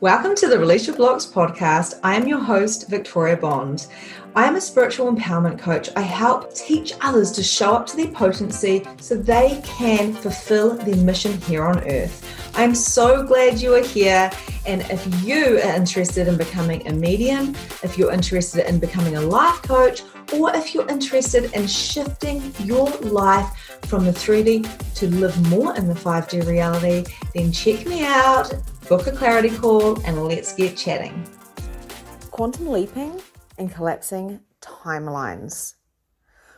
Welcome to the Release Your Blocks podcast. I am your host, Victoria Bond. I am a spiritual empowerment coach. I help teach others to show up to their potency so they can fulfill their mission here on earth. I'm so glad you are here. And if you are interested in becoming a medium, if you're interested in becoming a life coach, or if you're interested in shifting your life from the 3D to live more in the 5D reality, then check me out, book a clarity call, and let's get chatting. Quantum leaping and collapsing timelines.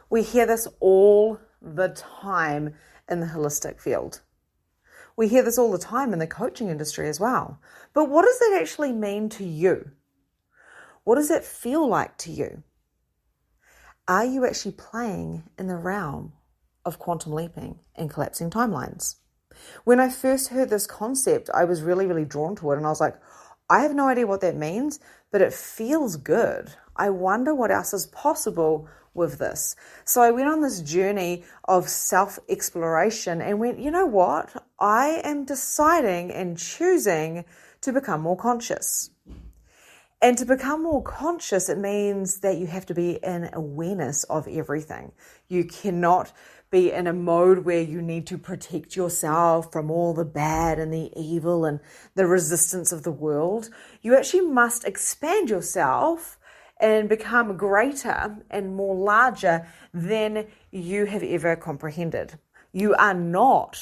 We hear this all the time in the holistic field. We hear this all the time in the coaching industry as well. But what does that actually mean to you? What does it feel like to you? Are you actually playing in the realm of quantum leaping and collapsing timelines? When I first heard this concept, I was really drawn to it, and I was like, I have no idea what that means, but it feels good. I wonder what else is possible with this. So I went on this journey of self-exploration and went, you know what? I am deciding and choosing to become more conscious. And to become more conscious, it means that you have to be in awareness of everything. You cannot be in a mode where you need to protect yourself from all the bad and the evil and the resistance of the world. You actually must expand yourself and become greater and more larger than you have ever comprehended. You are not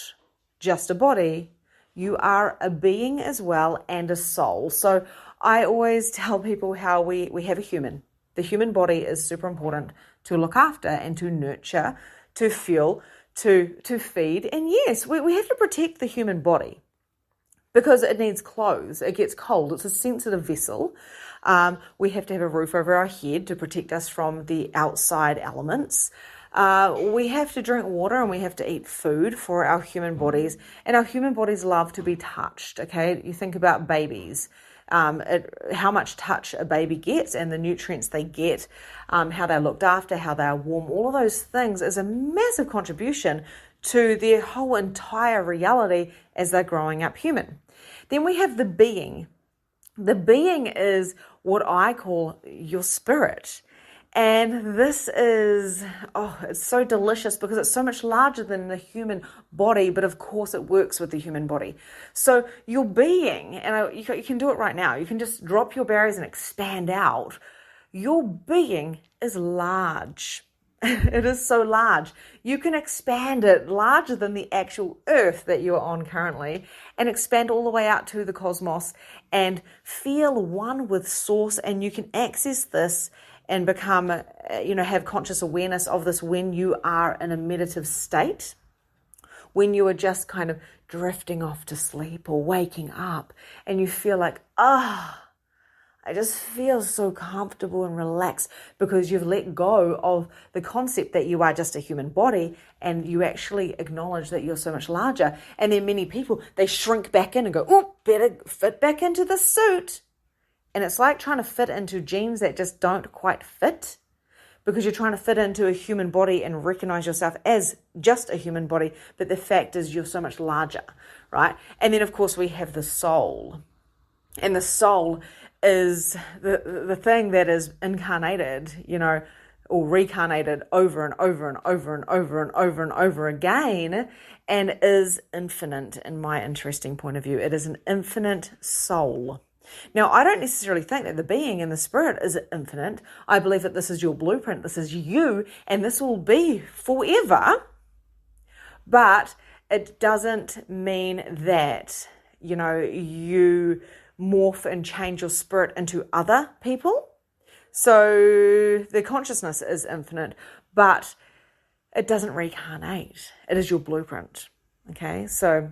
just a body. You are a being as well and a soul. So I always tell people how we have a human. The human body is super important to look after and to nurture, to fuel, to feed. And yes, we have to protect the human body because it needs clothes. It gets cold. It's a sensitive vessel. We have to have a roof over our head to protect us from the outside elements. We have to drink water and we have to eat food for our human bodies. And our human bodies love to be touched, okay? You think about babies. How much touch a baby gets and the nutrients they get, how they're looked after, how they're warm, all of those things is a massive contribution to their whole entire reality as they're growing up human. Then we have the being. The being is what I call your spirit. And this is, it's so delicious because it's so much larger than the human body, but of course it works with the human body. So your being, and you can do it right now, you can just drop your barriers and expand out. Your being is large. It is so large. You can expand it larger than the actual earth that you are on currently and expand all the way out to the cosmos and feel one with source, and you can access this and become, have conscious awareness of this when you are in a meditative state, when you are just kind of drifting off to sleep or waking up and you feel like, I just feel so comfortable and relaxed because you've let go of the concept that you are just a human body and you actually acknowledge that you're so much larger. And then many people, they shrink back in and go, better fit back into the suit. And it's like trying to fit into jeans that just don't quite fit because you're trying to fit into a human body and recognize yourself as just a human body. But the fact is you're so much larger, right? And then, of course, we have the soul. And the soul is the thing that is incarnated, or reincarnated over and over and over and over and over and over again and is infinite in my interesting point of view. It is an infinite soul. Now, I don't necessarily think that the being and the spirit is infinite. I believe that this is your blueprint, this is you, and this will be forever. But it doesn't mean that, you morph and change your spirit into other people. So the consciousness is infinite, but it doesn't reincarnate. It is your blueprint. Okay, so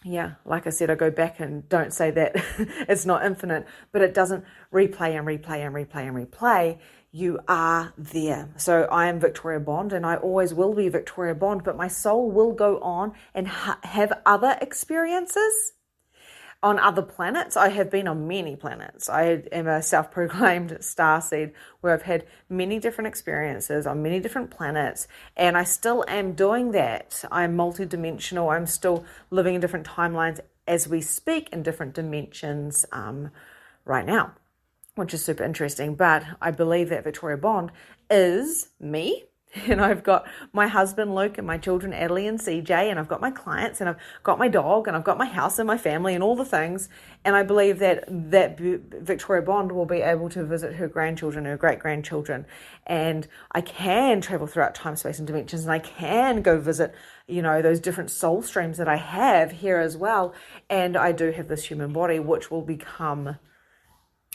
yeah, like I said, I go back and don't say that it's not infinite, but it doesn't replay and replay and replay and replay. You are there. So I am Victoria Bond and I always will be Victoria Bond, but my soul will go on and have other experiences on other planets. I have been on many planets. I am a self-proclaimed starseed where I've had many different experiences on many different planets, and I still am doing that. I'm multidimensional. I'm still living in different timelines as we speak in different dimensions right now, which is super interesting. But I believe that Victoria Bond is me. And I've got my husband, Luke, and my children, Adelie and CJ, and I've got my clients, and I've got my dog, and I've got my house and my family and all the things. And I believe that Victoria Bond will be able to visit her grandchildren, her great-grandchildren. And I can travel throughout time, space, and dimensions, and I can go visit, those different soul streams that I have here as well. And I do have this human body, which will become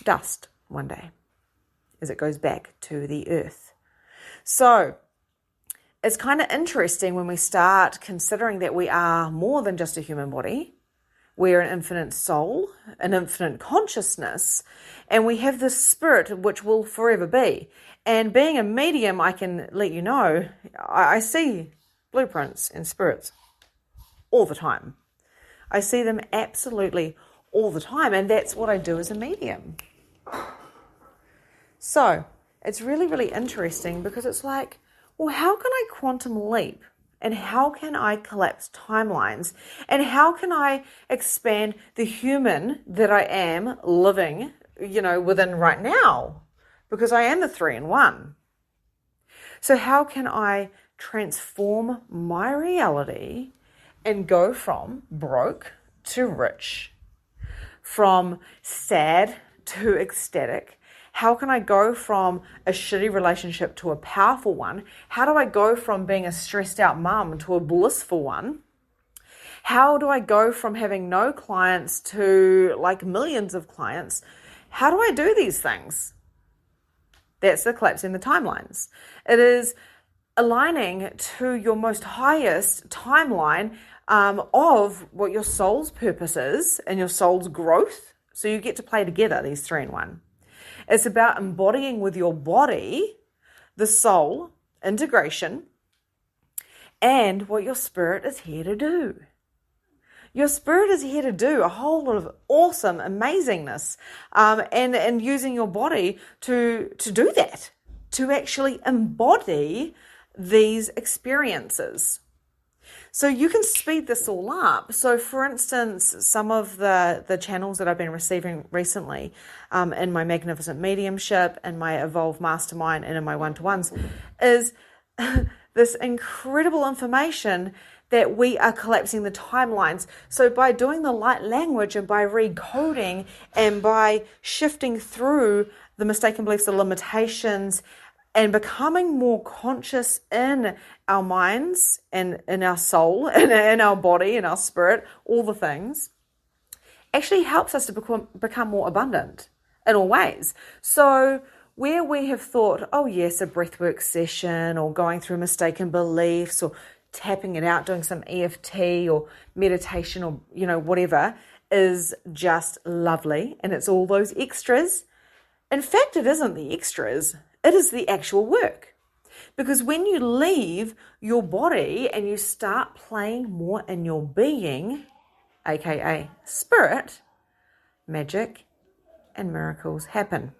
dust one day as it goes back to the earth. So it's kind of interesting when we start considering that we are more than just a human body. We're an infinite soul, an infinite consciousness, and we have this spirit which will forever be. And being a medium, I can let you know, I see blueprints and spirits all the time. I see them absolutely all the time, and that's what I do as a medium. So it's really, really interesting because it's like, well, how can I quantum leap? And how can I collapse timelines? And how can I expand the human that I am living, within right now? Because I am the 3-in-1. So how can I transform my reality and go from broke to rich, from sad to ecstatic? How can I go from a shitty relationship to a powerful one? How do I go from being a stressed out mum to a blissful one? How do I go from having no clients to like millions of clients? How do I do these things? That's the collapsing the timelines. It is aligning to your most highest timeline of what your soul's purpose is and your soul's growth. So you get to play together, these 3-in-1. It's about embodying with your body, the soul, integration, and what your spirit is here to do. Your spirit is here to do a whole lot of awesome amazingness, and using your body to do that, to actually embody these experiences. So you can speed this all up. So for instance, some of the channels that I've been receiving recently in my Magnificent Mediumship and my Evolve Mastermind and in my one-to-ones is this incredible information that we are collapsing the timelines. So by doing the light language and by recoding and by shifting through the mistaken beliefs, the limitations, and becoming more conscious in our minds and in our soul and in our body and our spirit, all the things, actually helps us to become more abundant in all ways. So where we have thought, oh yes, a breathwork session or going through mistaken beliefs or tapping it out, doing some EFT or meditation or, whatever is just lovely. And it's all those extras. In fact, it isn't the extras. It is the actual work. Because when you leave your body and you start playing more in your being, aka spirit, magic and miracles happen.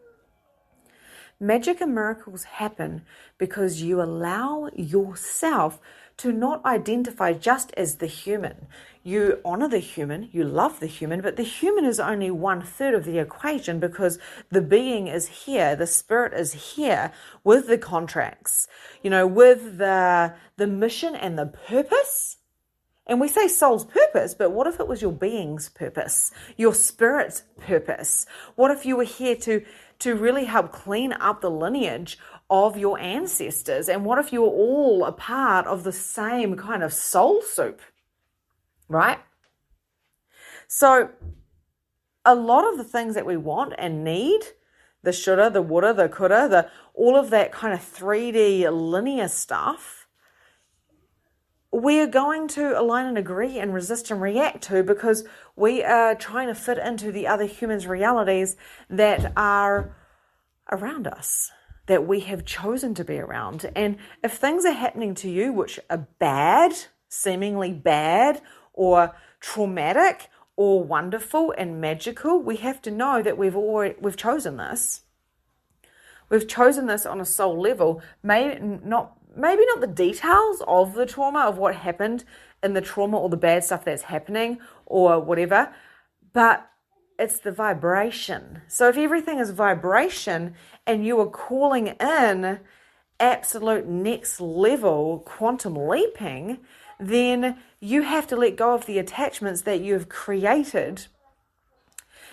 Magic and miracles happen because you allow yourself to not identify just as the human. You honor the human, you love the human, but the human is only 1/3 of the equation because the being is here, the spirit is here with the contracts, with the mission and the purpose. And we say soul's purpose, but what if it was your being's purpose, your spirit's purpose? What if you were here to really help clean up the lineage of your ancestors? And what if you were all a part of the same kind of soul soup, right? So a lot of the things that we want and need, the shoulda, the woulda, the coulda, all of that kind of 3D linear stuff, we're going to align and agree and resist and react to because we are trying to fit into the other humans' realities that are around us, that we have chosen to be around. And if things are happening to you which are bad, seemingly bad or traumatic or wonderful and magical, we have to know that we've chosen this. We've chosen this on a soul level, maybe not the details of the trauma, of what happened in the trauma or the bad stuff that's happening or whatever, but it's the vibration. So if everything is vibration and you are calling in absolute next level quantum leaping, then you have to let go of the attachments that you've created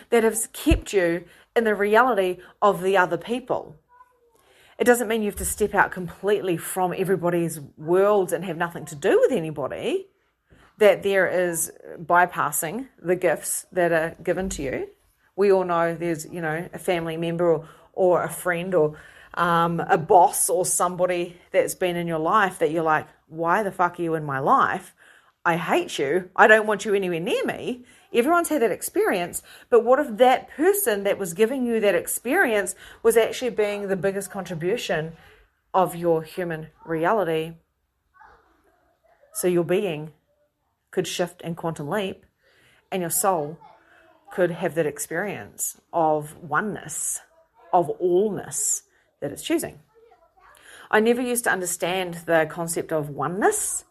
that have kept you in the reality of the other people. It doesn't mean you have to step out completely from everybody's worlds and have nothing to do with anybody, that there is bypassing the gifts that are given to you. We all know there's, a family member or a friend or a boss or somebody that's been in your life that you're like, why the fuck are you in my life? I hate you. I don't want you anywhere near me. Everyone's had that experience, but what if that person that was giving you that experience was actually being the biggest contribution of your human reality? So your being could shift and quantum leap, and your soul could have that experience of oneness, of allness that it's choosing. I never used to understand the concept of oneness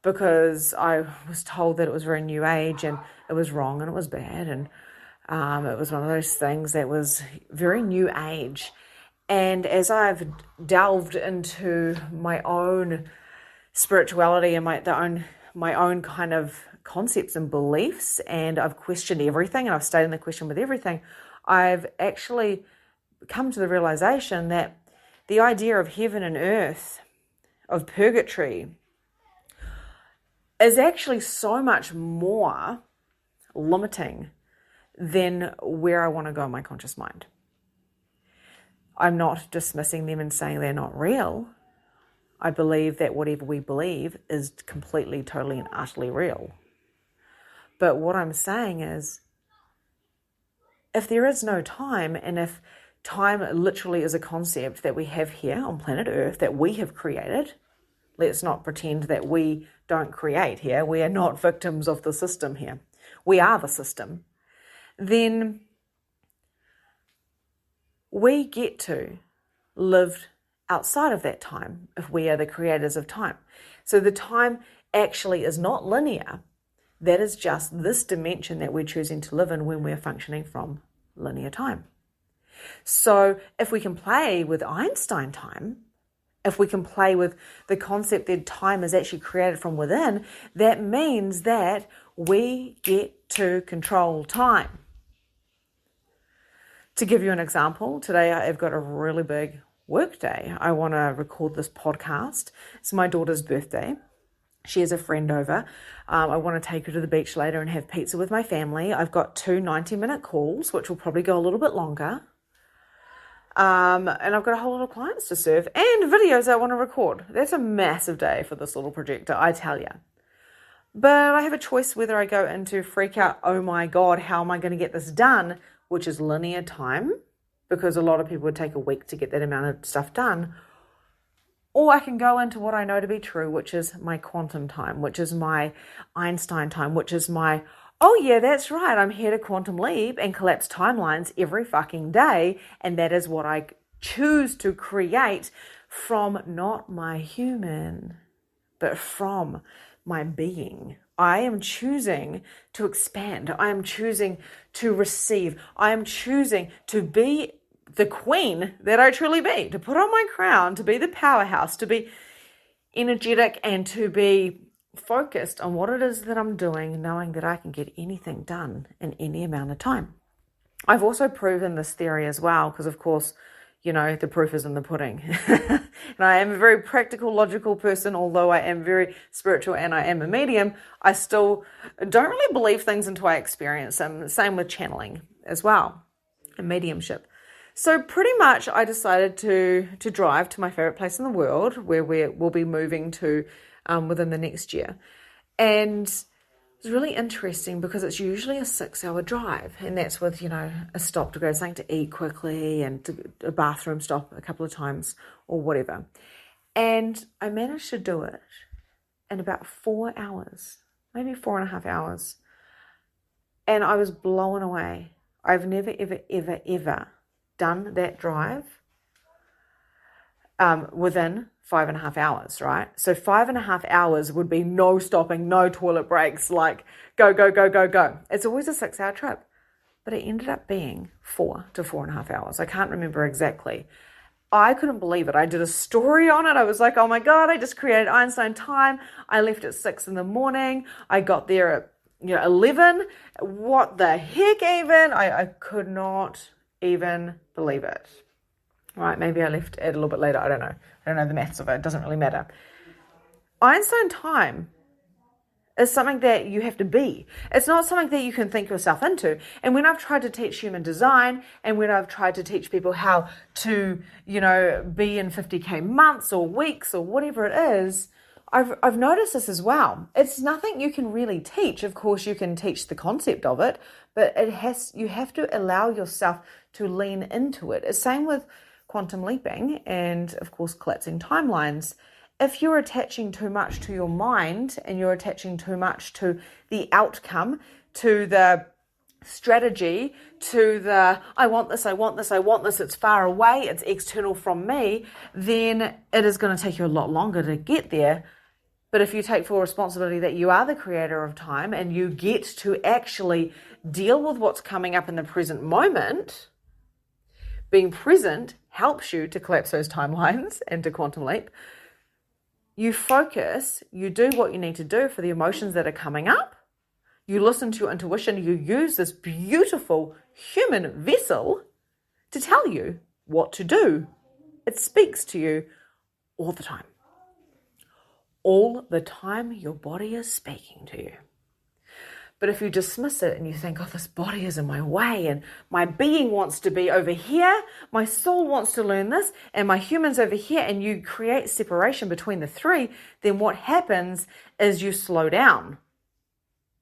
because I was told that it was very new age and it was wrong and it was bad, and it was one of those things that was very new age. And as I've delved into my own spirituality and my own kind of concepts and beliefs, and I've questioned everything, and I've stayed in the question with everything, I've actually come to the realization that the idea of heaven and earth, of purgatory, is actually so much more limiting than where I want to go in my conscious mind. I'm not dismissing them and saying they're not real. I believe that whatever we believe is completely, totally, and utterly real. But what I'm saying is, if there is no time, and if time literally is a concept that we have here on planet Earth that we have created, let's not pretend that we don't create here. We are not victims of the system here. We are the system. Then we get to live outside of that time if we are the creators of time. So the time actually is not linear. That is just this dimension that we're choosing to live in when we're functioning from linear time. So if we can play with Einstein time, if we can play with the concept that time is actually created from within, that means that we get to control time. To give you an example, today I've got a really big work day. I want to record this podcast. It's my daughter's birthday. She has a friend over. I want to take her to the beach later and have pizza with my family. I've got 2 90-minute calls, which will probably go a little bit longer. And I've got a whole lot of clients to serve and videos I want to record. That's a massive day for this little projector, I tell you. But I have a choice whether I go into freak out, oh my God, how am I going to get this done, which is linear time, because a lot of people would take a week to get that amount of stuff done. Or I can go into what I know to be true, which is my quantum time, which is my Einstein time, which is my, oh yeah, that's right, I'm here to quantum leap and collapse timelines every fucking day. And that is what I choose to create from not my human, but from my being. I am choosing to expand. I am choosing to receive. I am choosing to be the queen that I truly be, to put on my crown, to be the powerhouse, to be energetic, and to be focused on what it is that I'm doing, knowing that I can get anything done in any amount of time. I've also proven this theory as well, because of course, the proof is in the pudding. And I am a very practical, logical person, although I am very spiritual and I am a medium. I still don't really believe things until I experience them. Same with channeling as well, and mediumship. So pretty much I decided to drive to my favorite place in the world, where we'll be moving to within the next year. And it's really interesting because it's usually a 6-hour drive, and that's with, a stop to go something to eat quickly and a bathroom stop a couple of times or whatever. And I managed to do it in about 4 hours, maybe 4.5 hours. And I was blown away. I've never, ever, ever, ever done that drive within 5.5 hours, right? So 5.5 hours would be no stopping, no toilet breaks, like go, go, go, go, go. It's always a 6-hour trip, but it ended up being 4 to 4.5 hours. I can't remember exactly. I couldn't believe it. I did a story on it. I was like, oh my God, I just created Einstein time. I left at 6 a.m. I got there at 11. What the heck even? I could not even believe it. Right, maybe I left it a little bit later. I don't know. I don't know the maths of it. It doesn't really matter. Einstein time is something that you have to be. It's not something that you can think yourself into. And when I've tried to teach human design, and when I've tried to teach people how to, be in 50K months or weeks or whatever it is, I've noticed this as well. It's nothing you can really teach. Of course, you can teach the concept of it, but you have to allow yourself to lean into it. It's same with quantum leaping and, of course, collapsing timelines. If you're attaching too much to your mind and you're attaching too much to the outcome, to the strategy, to the I want this, it's far away, it's external from me, then it is going to take you a lot longer to get there. But if you take full responsibility that you are the creator of time and you get to actually deal with what's coming up in the present moment, being present helps you to collapse those timelines and to quantum leap. You focus, you do what you need to do for the emotions that are coming up. You listen to your intuition. You use this beautiful human vessel to tell you what to do. It speaks to you all the time. All the time your body is speaking to you. But if you dismiss it and you think, oh, this body is in my way and my being wants to be over here, my soul wants to learn this, and my human's over here, and you create separation between the three, then what happens is you slow down.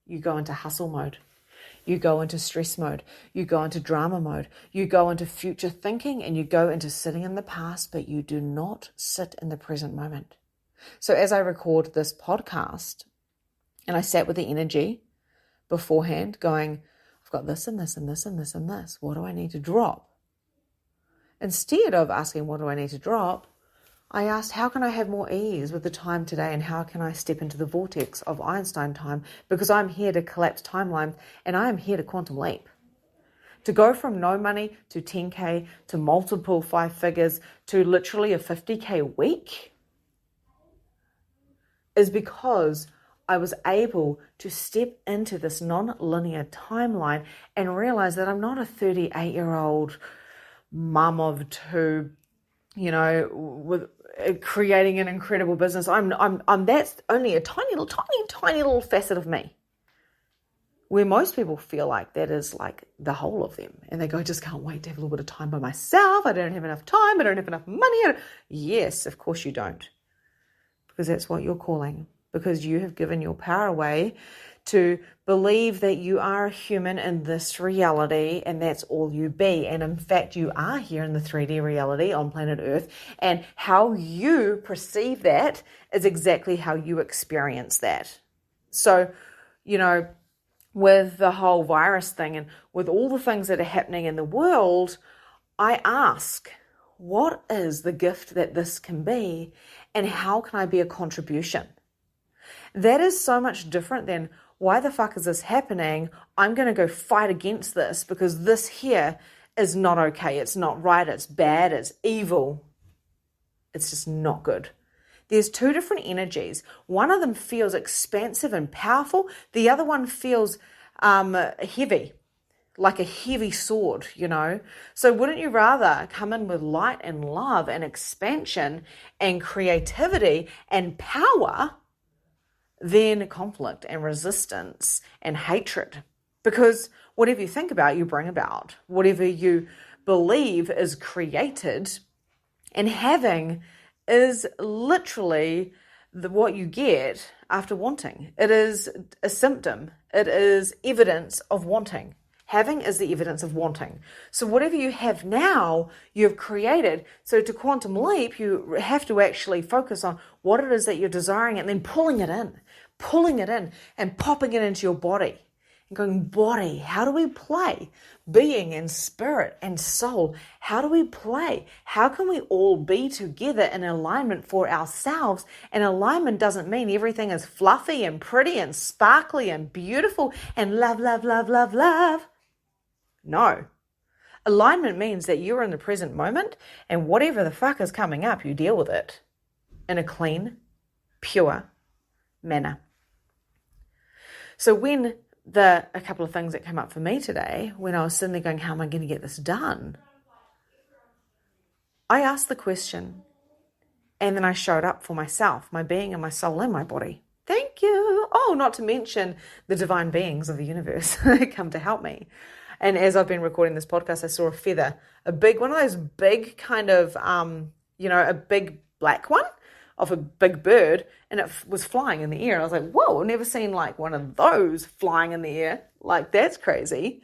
You go into hustle mode. You go into stress mode. You go into drama mode. You go into future thinking, and you go into sitting in the past, but you do not sit in the present moment. So as I record this podcast, and I sat with the energy beforehand going, I've got this and this and this and this and this. What do I need to drop? Instead of asking, what do I need to drop? I asked, how can I have more ease with the time today, and how can I step into the vortex of Einstein time? Because I'm here to collapse timelines, and I am here to quantum leap. To go from no money to 10K to multiple 5 figures to literally a 50K week is because I was able to step into this non-linear timeline and realize that I'm not a 38-year-old mum of 2, with creating an incredible business. I'm that's only a tiny little facet of me. Where most people feel like that is like the whole of them. And they go, I just can't wait to have a little bit of time by myself. I don't have enough time. I don't have enough money. Yes, of course you don't. Because that's what you're calling. Because you have given your power away to believe that you are a human in this reality and that's all you be. And in fact, you are here in the 3D reality on planet Earth. And how you perceive that is exactly how you experience that. So, with the whole virus thing and with all the things that are happening in the world, I ask, what is the gift that this can be? And how can I be a contribution? That is so much different than, why the fuck is this happening? I'm going to go fight against this because this here is not okay. It's not right. It's bad. It's evil. It's just not good. There's 2 different energies. One of them feels expansive and powerful. The other one feels heavy, like a heavy sword, So wouldn't you rather come in with light and love and expansion and creativity and power than conflict and resistance and hatred? Because whatever you think about, you bring about. Whatever you believe is created, and having is literally what you get after wanting. It is a symptom. It is evidence of wanting. Having is the evidence of wanting. So whatever you have now, you've created. So to quantum leap, you have to actually focus on what it is that you're desiring and then pulling it in and popping it into your body and going, body, how do we play? Being and spirit and soul, how do we play? How can we all be together in alignment for ourselves? And alignment doesn't mean everything is fluffy and pretty and sparkly and beautiful and love, love, love, love, love. No. Alignment means that you're in the present moment and whatever the fuck is coming up, you deal with it in a clean, pure manner. So when a couple of things that came up for me today, when I was sitting there going, how am I going to get this done? I asked the question, and then I showed up for myself, my being and my soul and my body. Thank you. Oh, not to mention the divine beings of the universe that come to help me. And as I've been recording this podcast, I saw a feather, a big one of those big kind of, a big black one of a big bird, and it was flying in the air. And I was like, whoa, I've never seen like one of those flying in the air. Like, that's crazy.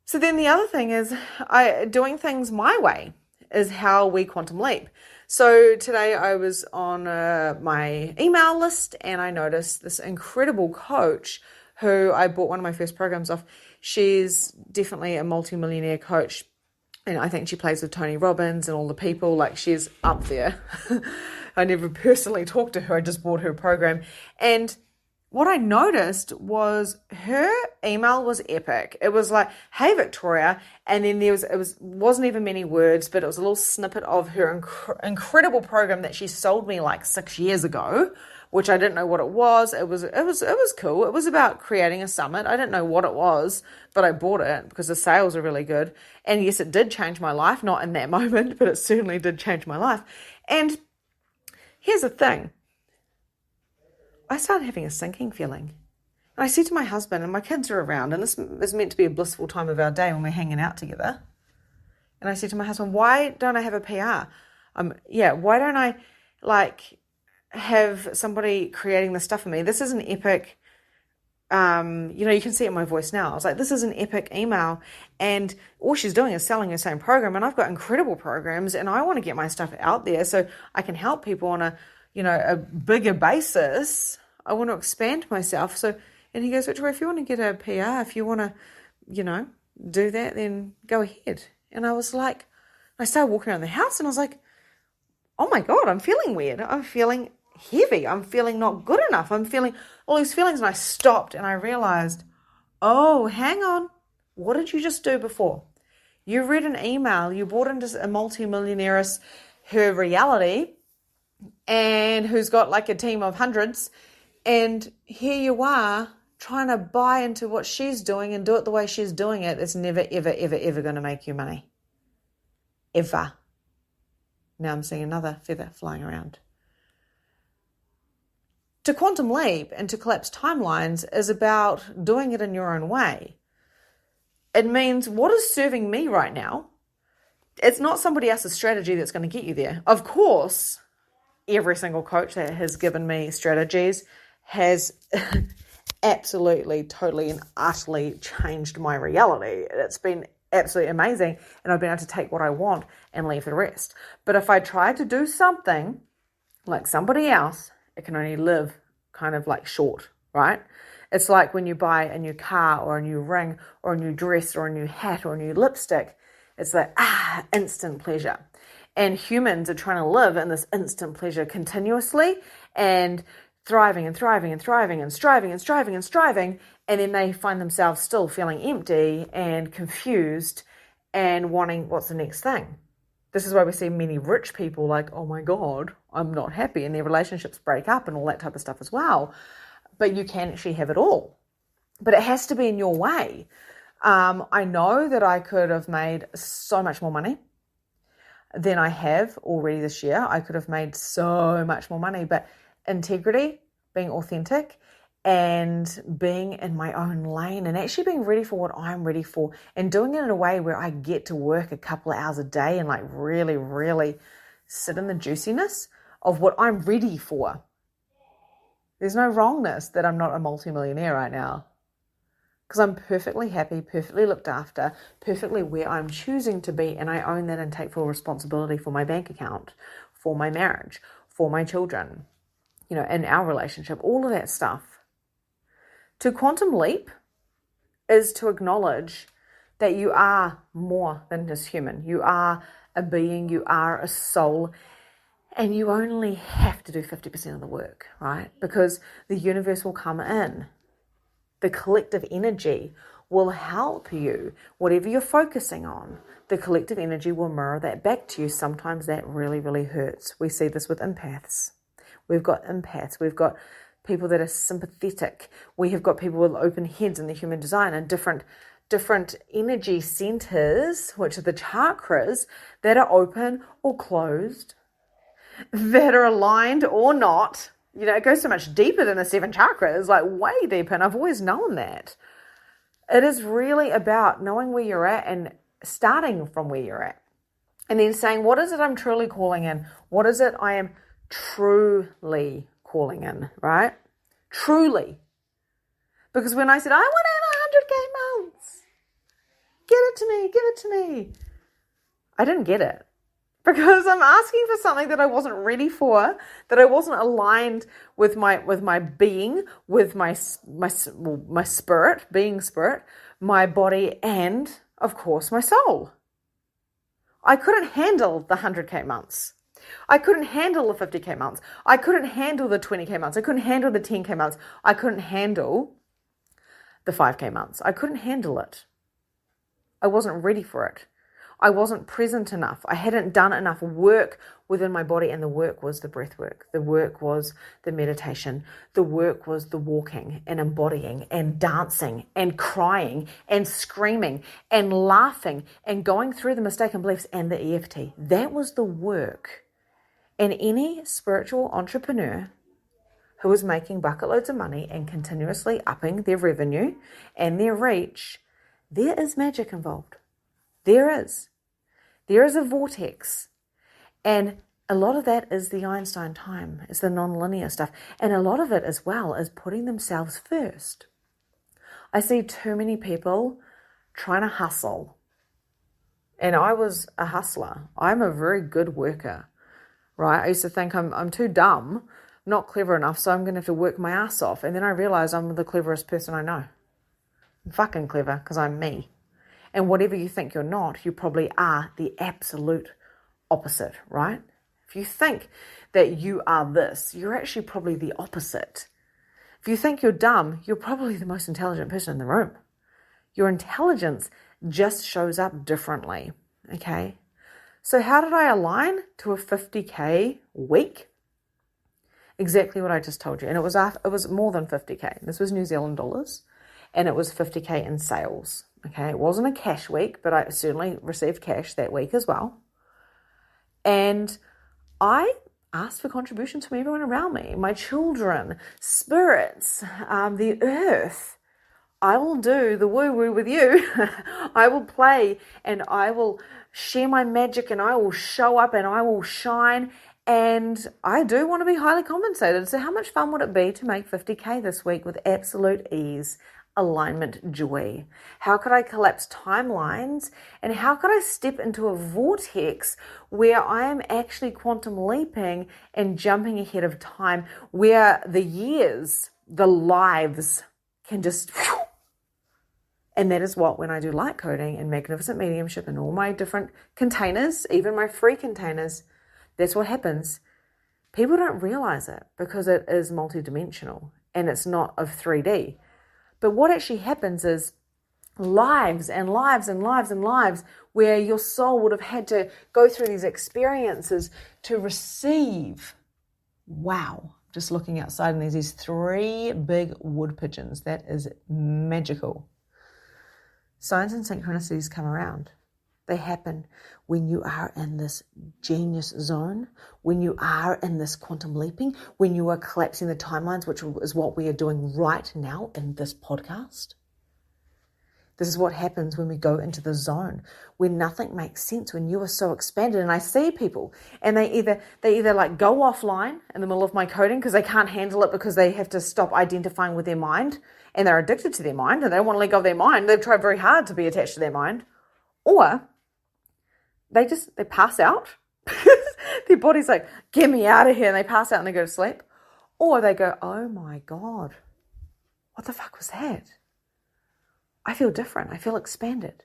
So then the other thing is doing things my way is how we quantum leap. So today I was on my email list and I noticed this incredible coach who I bought one of my first programs off. She's definitely a multi-millionaire coach. And I think she plays with Tony Robbins and all the people. Like, she's up there. I never personally talked to her. I just bought her program. And what I noticed was her email was epic. It was like, hey, Victoria. And then wasn't even many words, but it was a little snippet of her incredible program that she sold me like 6 years ago, which I didn't know what it was. It was cool. It was about creating a summit. I didn't know what it was, but I bought it because the sales are really good. And yes, it did change my life, not in that moment, but it certainly did change my life. And here's the thing. I started having a sinking feeling. And I said to my husband, and my kids are around, and this is meant to be a blissful time of our day when we're hanging out together. And I said to my husband, why don't I have a PR? Why don't I have somebody creating this stuff for me? This is an epic, you can see it in my voice now. I was like, this is an epic email, and all she's doing is selling her same program, and I've got incredible programs, and I want to get my stuff out there so I can help people on a bigger basis. I want to expand myself. So, and he goes, Victoria, if you want to get a PR, if you want to, do that, then go ahead. And I was like, I started walking around the house and I was like, oh my God, I'm feeling weird. I'm feeling heavy. I'm feeling not good enough. I'm feeling all these feelings. And I stopped and I realized, oh, hang on. What did you just do before? You read an email, you bought into a multi-millionaire's, her reality, and who's got like a team of hundreds. And here you are trying to buy into what she's doing and do it the way she's doing it. It's never, ever, ever, ever going to make you money. Ever. Now I'm seeing another feather flying around. To quantum leap and to collapse timelines is about doing it in your own way. It means, what is serving me right now? It's not somebody else's strategy that's going to get you there. Of course, every single coach that has given me strategies has absolutely, totally, and utterly changed my reality. It's been absolutely amazing, and I've been able to take what I want and leave the rest. But if I try to do something like somebody else, it can only live kind of like short, right? It's like when you buy a new car or a new ring or a new dress or a new hat or a new lipstick. It's like, instant pleasure. And humans are trying to live in this instant pleasure continuously and thriving and thriving and thriving and striving and striving and striving. And then they find themselves still feeling empty and confused and wanting what's the next thing. This is why we see many rich people like, oh my God, I'm not happy, and their relationships break up and all that type of stuff as well. But you can actually have it all. But it has to be in your way. I know that I could have made so much more money than I have already this year. I could have made so much more money, but integrity, being authentic, and being in my own lane and actually being ready for what I'm ready for and doing it in a way where I get to work a couple of hours a day and like really, really sit in the juiciness of what I'm ready for. There's no wrongness that I'm not a multimillionaire right now because I'm perfectly happy, perfectly looked after, perfectly where I'm choosing to be, and I own that and take full responsibility for my bank account, for my marriage, for my children, in our relationship, all of that stuff. To quantum leap is to acknowledge that you are more than just human. You are a being, you are a soul, and you only have to do 50% of the work, right? Because the universe will come in. The collective energy will help you. Whatever you're focusing on, the collective energy will mirror that back to you. Sometimes that really, really hurts. We see this with empaths. We've got empaths. We've got people that are sympathetic. We have got people with open heads in the human design and different energy centers, which are the chakras, that are open or closed, that are aligned or not. You know, it goes so much deeper than the 7 chakras, like way deeper, and I've always known that. It is really about knowing where you're at and starting from where you're at. And then saying, what is it I'm truly calling in? What is it I am truly calling in, right? Truly. Because when I said, I want to have 100K months, give it to me. I didn't get it. Because I'm asking for something that I wasn't ready for, that I wasn't aligned with my being, with my spirit, being spirit, my body, and of course my soul. I couldn't handle the 100K months. I couldn't handle the 50K months. I couldn't handle the 20K months. I couldn't handle the 10K months. I couldn't handle the 5K months. I couldn't handle it. I wasn't ready for it. I wasn't present enough. I hadn't done enough work within my body, and the work was the breath work. The work was the meditation. The work was the walking and embodying and dancing and crying and screaming and laughing and going through the mistaken beliefs and the EFT. That was the work. And any spiritual entrepreneur who is making bucket loads of money and continuously upping their revenue and their reach, there is magic involved. There is. There is a vortex. And a lot of that is the Einstein time. It's the non-linear stuff. And a lot of it as well is putting themselves first. I see too many people trying to hustle. And I was a hustler. I'm a very good worker, right? I used to think I'm too dumb, not clever enough, so I'm going to have to work my ass off. And then I realized I'm the cleverest person I know. I'm fucking clever because I'm me. And whatever you think you're not, you probably are the absolute opposite, right? If you think that you are this, you're actually probably the opposite. If you think you're dumb, you're probably the most intelligent person in the room. Your intelligence just shows up differently, okay? So how did I align to a 50K week? Exactly what I just told you. And it was more than 50K. This was New Zealand dollars, and it was 50K in sales. Okay, it wasn't a cash week, but I certainly received cash that week as well. And I asked for contributions from everyone around me, my children, spirits, the earth. I will do the woo-woo with you. I will play and I will share my magic and I will show up and I will shine. And I do want to be highly compensated. So how much fun would it be to make 50K this week with absolute ease? Alignment, joy. How could I collapse timelines, and how could I step into a vortex where I am actually quantum leaping and jumping ahead of time, where the years, the lives can just, and that is what, when I do light coding and magnificent mediumship and all my different containers, even my free containers, that's what happens. People don't realize it because it is multidimensional and it's not of 3D. But what actually happens is lives and lives and lives and lives where your soul would have had to go through these experiences to receive. Wow. Just looking outside and there's these 3 big wood pigeons. That is magical. Signs and synchronicities come around. They happen when you are in this genius zone, when you are in this quantum leaping, when you are collapsing the timelines, which is what we are doing right now in this podcast. This is what happens when we go into the zone, when nothing makes sense, when you are so expanded. And I see people and they either like go offline in the middle of my coding because they can't handle it because they have to stop identifying with their mind and they're addicted to their mind and they don't want to let go of their mind. They've tried very hard to be attached to their mind. Or they pass out. Their body's like, get me out of here. And they pass out and they go to sleep. Or they go, oh my God, what the fuck was that? I feel different. I feel expanded.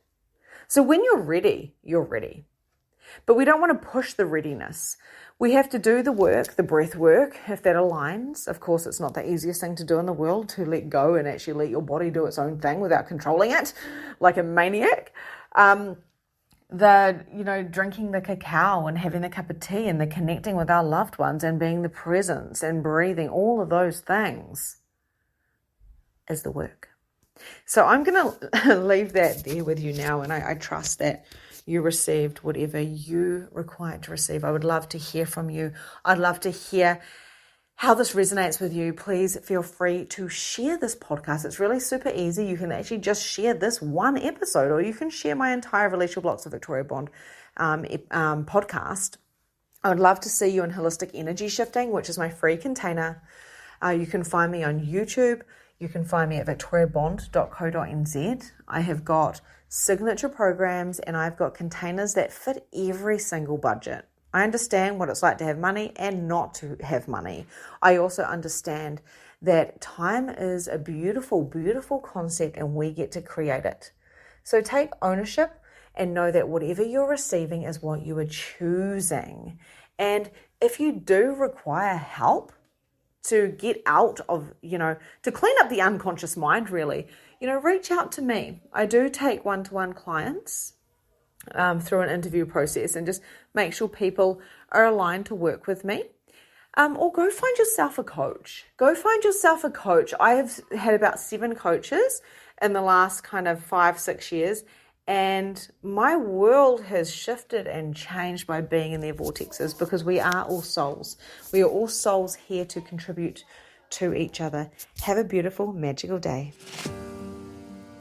So when you're ready, you're ready. But we don't want to push the readiness. We have to do the work, the breath work, if that aligns. Of course, it's not the easiest thing to do in the world, to let go and actually let your body do its own thing without controlling it like a maniac. Drinking the cacao and having the cup of tea and the connecting with our loved ones and being the presence and breathing, all of those things is the work. So I'm going to leave that there with you now, and I trust that you received whatever you required to receive. I would love to hear from you. I'd love to hear how this resonates with you. Please feel free to share this podcast. It's really super easy. You can actually just share this one episode, or you can share my entire Release Your Blocks of Victoria Bond podcast. I would love to see you in Holistic Energy Shifting, which is my free container. You can find me on YouTube. You can find me at victoriabond.co.nz. I have got signature programs and I've got containers that fit every single budget. I understand what it's like to have money and not to have money. I also understand that time is a beautiful, beautiful concept and we get to create it. So take ownership and know that whatever you're receiving is what you are choosing. And if you do require help to get out of, to clean up the unconscious mind, really, reach out to me. I do take one-to-one clients through an interview process and just make sure people are aligned to work with me. Or go find yourself a coach. I have had about 7 coaches in the last kind of 5-6 years, and my world has shifted and changed by being in their vortexes, because we are all souls. We are all souls here to contribute to each other. Have a beautiful, magical day.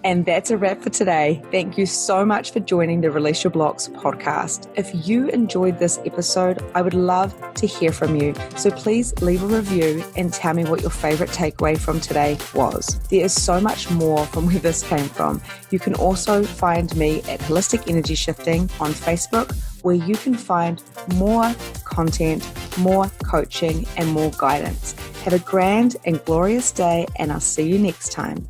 And that's a wrap for today. Thank you so much for joining the Release Your Blocks podcast. If you enjoyed this episode, I would love to hear from you. So please leave a review and tell me what your favorite takeaway from today was. There is so much more from where this came from. You can also find me at Holistic Energy Shifting on Facebook, where you can find more content, more coaching, and more guidance. Have a grand and glorious day, and I'll see you next time.